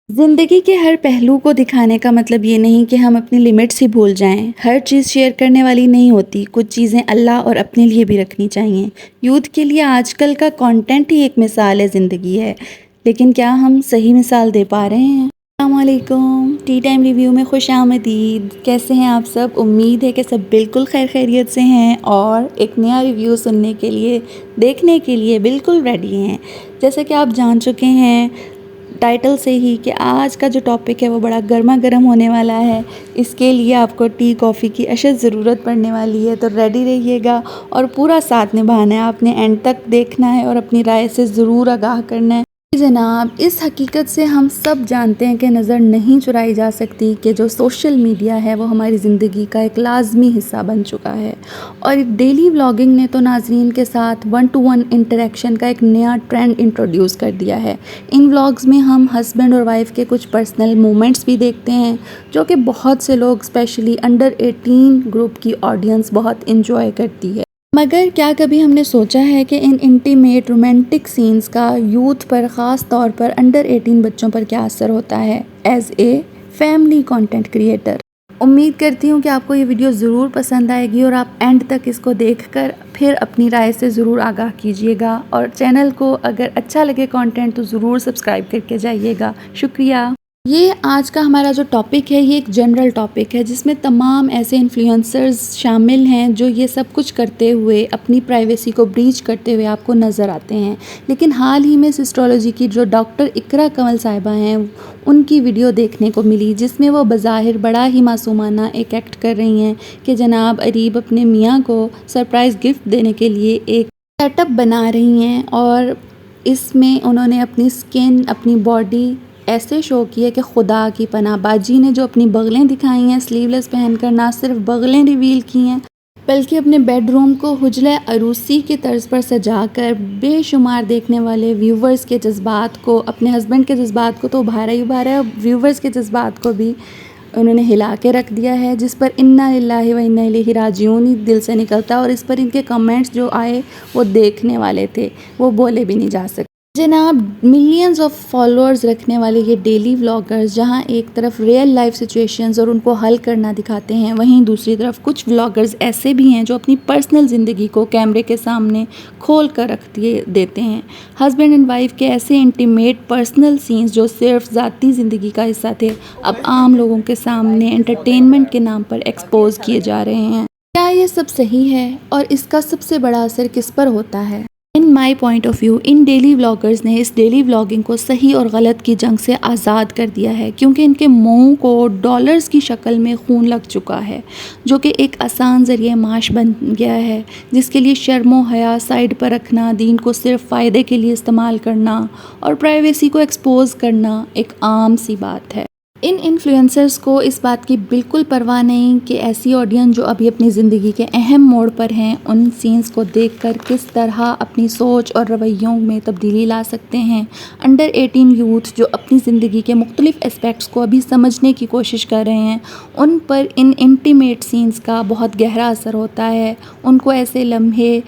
ज़िंदगी के हर पहलू को दिखाने का मतलब ये नहीं कि हम अपनी लिमिट्स ही भूल जाएं। हर चीज़ शेयर करने वाली नहीं होती, कुछ चीज़ें अल्लाह और अपने लिए भी रखनी चाहिए। यूथ के लिए आजकल का कंटेंट ही एक मिसाल है ज़िंदगी है, लेकिन क्या हम सही मिसाल दे पा रहे हैं? अस्सलाम वालेकुम, टी टाइम रिव्यू में खुशामदीद। कैसे हैं आप सब? उम्मीद है कि सब बिल्कुल खैर खैरियत से हैं और एक नया रिव्यू सुनने के लिए, देखने के लिए बिल्कुल रेडी हैं। जैसा कि आप जान चुके हैं टाइटल से ही कि आज का जो टॉपिक है वो बड़ा गर्मा गर्म होने वाला है। इसके लिए आपको टी कॉफ़ी की अशद ज़रूरत पड़ने वाली है, तो रेडी रहिएगा और पूरा साथ निभाना है। आपने एंड तक देखना है और अपनी राय से ज़रूर आगाह करना है। जनाब, इस हकीकत से हम सब जानते हैं कि नज़र नहीं चुराई जा सकती कि जो सोशल मीडिया है वो हमारी ज़िंदगी का एक लाजमी हिस्सा बन चुका है, और डेली व्लॉगिंग ने तो नाज़रीन के साथ 1-to-1 इंटरेक्शन का एक नया ट्रेंड इंट्रोड्यूस कर दिया है। इन व्लॉग्स में हम हस्बैंड और वाइफ के कुछ पर्सनल मोमेंट्स भी देखते हैं, जो कि बहुत से लोग स्पेशली अंडर 18 ग्रुप की ऑडियंस बहुत इंजॉय करती है। मगर क्या कभी हमने सोचा है कि इन इंटीमेट रोमांटिक सीन्स का यूथ पर, ख़ास तौर पर अंडर 18 बच्चों पर क्या असर होता है as a family content creator? उम्मीद करती हूँ कि आपको ये वीडियो ज़रूर पसंद आएगी और आप एंड तक इसको देखकर फिर अपनी राय से ज़रूर आगाह कीजिएगा, और चैनल को अगर अच्छा लगे कंटेंट तो ज़रूर सब्सक्राइब करके जाइएगा। शुक्रिया। ये आज का हमारा जो टॉपिक है ये एक जनरल टॉपिक है, जिसमें तमाम ऐसे इन्फ्लुएंसर्स शामिल हैं जो ये सब कुछ करते हुए अपनी प्राइवेसी को ब्रीच करते हुए आपको नज़र आते हैं। लेकिन हाल ही में सिस्ट्रोलॉजी की जो डॉक्टर इकरा कंवल साहिबा हैं, उनकी वीडियो देखने को मिली, जिसमें वो बज़ाहिर बड़ा ही मासूमाना एक एक्ट कर रही हैं कि जनाब अरीब अपने मियाँ को सरप्राइज़ गिफ्ट देने के लिए एक सेटअप बना रही हैं, और इसमें उन्होंने अपनी स्किन, अपनी बॉडी ऐसे शो की है कि खुदा की पनाह। बाजी ने जो अपनी बगलें दिखाई हैं स्लीवलेस पहनकर, ना सिर्फ बगलें रिवील की हैं बल्कि अपने बेडरूम को हुजले अरूसी की तर्ज पर सजाकर बेशुमार देखने वाले व्यूवर्स के जज्बात को, अपने हस्बैंड के जज्बात को तो उभारा ही उभारा है, व्यूवर्स के जज्बात को भी उन्होंने हिला के रख दिया है, जिस पर इन्ना लिल्लाहि व इन्ना इलैहि राजिऊन ही दिल से निकलता है। और इस पर इनके कमेंट्स जो आए वो देखने वाले थे, वो बोले भी नहीं जा सकते। जनाब, मिलियंस ऑफ फॉलोअर्स रखने वाले ये डेली व्लॉगर्स जहाँ एक तरफ रियल लाइफ सिचुएशंस और उनको हल करना दिखाते हैं, वहीं दूसरी तरफ कुछ व्लॉगर्स ऐसे भी हैं जो अपनी पर्सनल ज़िंदगी को कैमरे के सामने खोल कर रख देते हैं। हस्बैंड एंड वाइफ के ऐसे इंटीमेट पर्सनल सीन्स जो सिर्फ ज़ाती ज़िंदगी का हिस्सा थे, अब आम लोगों के सामने एंटरटेनमेंट के नाम पर एक्सपोज किए जा रहे हैं। क्या ये सब सही है, और इसका सबसे बड़ा असर किस पर होता है? In my point of view, इन डेली व्लॉगर्स ने इस डेली व्लॉगिंग को सही और गलत की जंग से आज़ाद कर दिया है, क्योंकि इनके मुंह को डॉलर्स की शक्ल में खून लग चुका है, जो कि एक आसान ज़रिए माश बन गया है, जिसके लिए शर्मो हया साइड पर रखना, दीन को सिर्फ फ़ायदे के लिए इस्तेमाल करना और प्राइवेसी को एक्सपोज करना एक आम सी बात है। इन इन्फ्लुएंसर्स को इस बात की बिल्कुल परवाह नहीं कि ऐसी ऑडियंस जो अभी अपनी ज़िंदगी के अहम मोड़ पर हैं, उन सीन्स को देखकर किस तरह अपनी सोच और रवैयों में तब्दीली ला सकते हैं। अंडर 18 यूथ जो अपनी ज़िंदगी के मुख्तलिफ एस्पेक्ट्स को अभी समझने की कोशिश कर रहे हैं, उन पर इन इंटीमेट सीन्स का बहुत गहरा असर होता है। उनको ऐसे लम्हे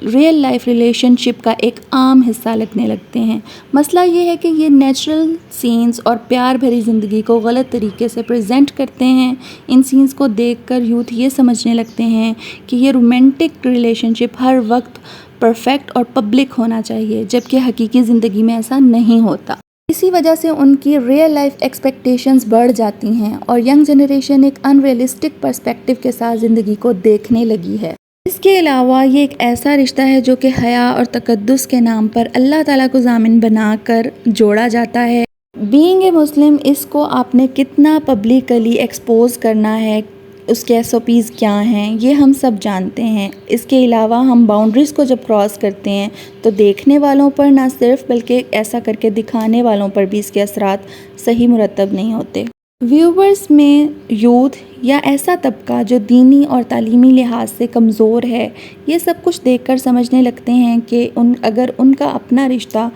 रियल लाइफ रिलेशनशिप का एक आम हिस्सा लगने लगते हैं। मसला ये है कि ये नेचुरल सीन्स और प्यार भरी ज़िंदगी को गलत तरीके से प्रेजेंट करते हैं। इन सीन्स को देखकर यूथ ये समझने लगते हैं कि ये रोमांटिक रिलेशनशिप हर वक्त परफेक्ट और पब्लिक होना चाहिए, जबकि हकीकी ज़िंदगी में ऐसा नहीं होता। इसी वजह से उनकी रियल लाइफ एक्सपेक्टेशंस बढ़ जाती हैं और यंग जनरेशन एक अनरियलिस्टिक पर्सपेक्टिव के साथ ज़िंदगी को देखने लगी है। इसके अलावा ये एक ऐसा रिश्ता है जो कि हया और तकद्दुस के नाम पर अल्लाह ताला को ज़ामिन बनाकर जोड़ा जाता है। बीइंग ए मुस्लिम, इसको आपने कितना पब्लिकली एक्सपोज करना है, उसके SOPs क्या हैं, ये हम सब जानते हैं। इसके अलावा हम बाउंड्रीज़ को जब क्रॉस करते हैं तो देखने वालों पर ना सिर्फ बल्कि ऐसा करके दिखाने वालों पर भी इसके असरात सही मुरतब नहीं होते। व्यूवर्स में यूथ या ऐसा तबका जो दीनी और तालीमी लिहाज से कमज़ोर है, ये सब कुछ देखकर समझने लगते हैं कि अगर उनका अपना रिश्ता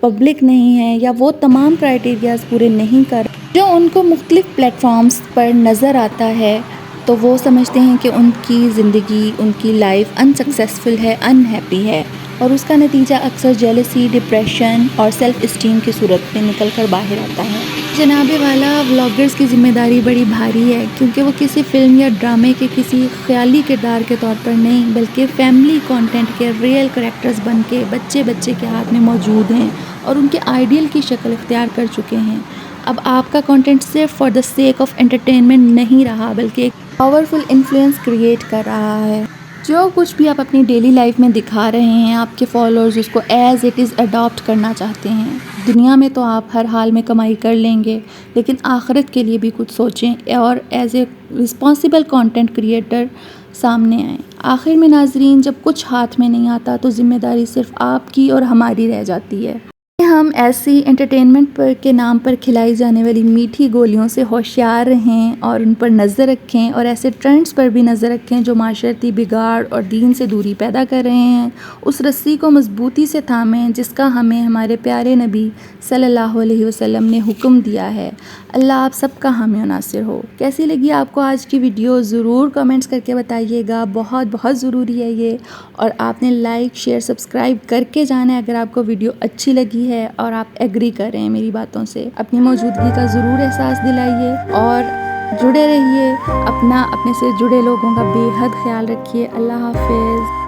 पब्लिक नहीं है या वो तमाम क्राइटेरियाज़ पूरे नहीं कर जो उनको मुख्तलिफ़ प्लेटफॉर्म्स पर नज़र आता है, तो वो समझते हैं कि उनकी ज़िंदगी, उनकी लाइफ अनसक्सेसफुल है, अनहैप्पी है, और उसका नतीजा अक्सर जेलसी, डिप्रेशन और सेल्फ़ इस्टीम की सूरत में निकल कर बाहर आता है। جناب والا ولاگرز کی ذمہ داری بڑی بھاری ہے، کیونکہ وہ کسی فلم یا ڈرامے کے کسی خیالی کردار کے طور پر نہیں بلکہ فیملی کانٹینٹ کے ریئل کریکٹرز بن کے بچے کے ہاتھ میں موجود ہیں اور ان کے آئیڈیل کی شکل اختیار کر چکے ہیں۔ اب آپ کا کانٹینٹ صرف for the sake of entertainment نہیں رہا بلکہ ایک پاورفل انفلوئنس کریٹ کر رہا ہے۔ جو کچھ بھی آپ اپنی ڈیلی لائف میں دکھا رہے ہیں، آپ کے فالوورز اس کو ایز اٹ از اڈاپٹ کرنا چاہتے ہیں۔ دنیا میں تو آپ ہر حال میں کمائی کر لیں گے، لیکن آخرت کے لیے بھی کچھ سوچیں اور as a responsible content creator سامنے آئیں۔ آخر میں ناظرین، جب کچھ ہاتھ میں نہیں آتا تو ذمہ داری صرف آپ کی اور ہماری رہ جاتی ہے۔ ہم ایسی انٹرٹینمنٹ کے نام پر کھلائی جانے والی میٹھی گولیوں سے ہوشیار رہیں اور ان پر نظر رکھیں، اور ایسے ٹرینڈز پر بھی نظر رکھیں جو معاشرتی بگاڑ اور دین سے دوری پیدا کر رہے ہیں۔ اس رسی کو مضبوطی سے تھامیں جس کا ہمیں ہمارے پیارے نبی صلی اللہ علیہ وسلم نے حکم دیا ہے۔ اللہ آپ سب کا حامی و ناصر ہو۔ کیسی لگی آپ کو آج کی ویڈیو؟ ضرور کمنٹس کر کے بتائیے گا، بہت ضروری ہے یہ، اور آپ نے لائک شیئر سبسکرائب کر کے جانا ہے اگر آپ کو ویڈیو اچھی لگی ہے اور آپ ایگری کر رہے ہیں میری باتوں سے۔ اپنی موجودگی کا ضرور احساس دلائیے اور جڑے رہیے، اپنے سے جڑے لوگوں کا بے حد خیال رکھیے۔ اللہ حافظ۔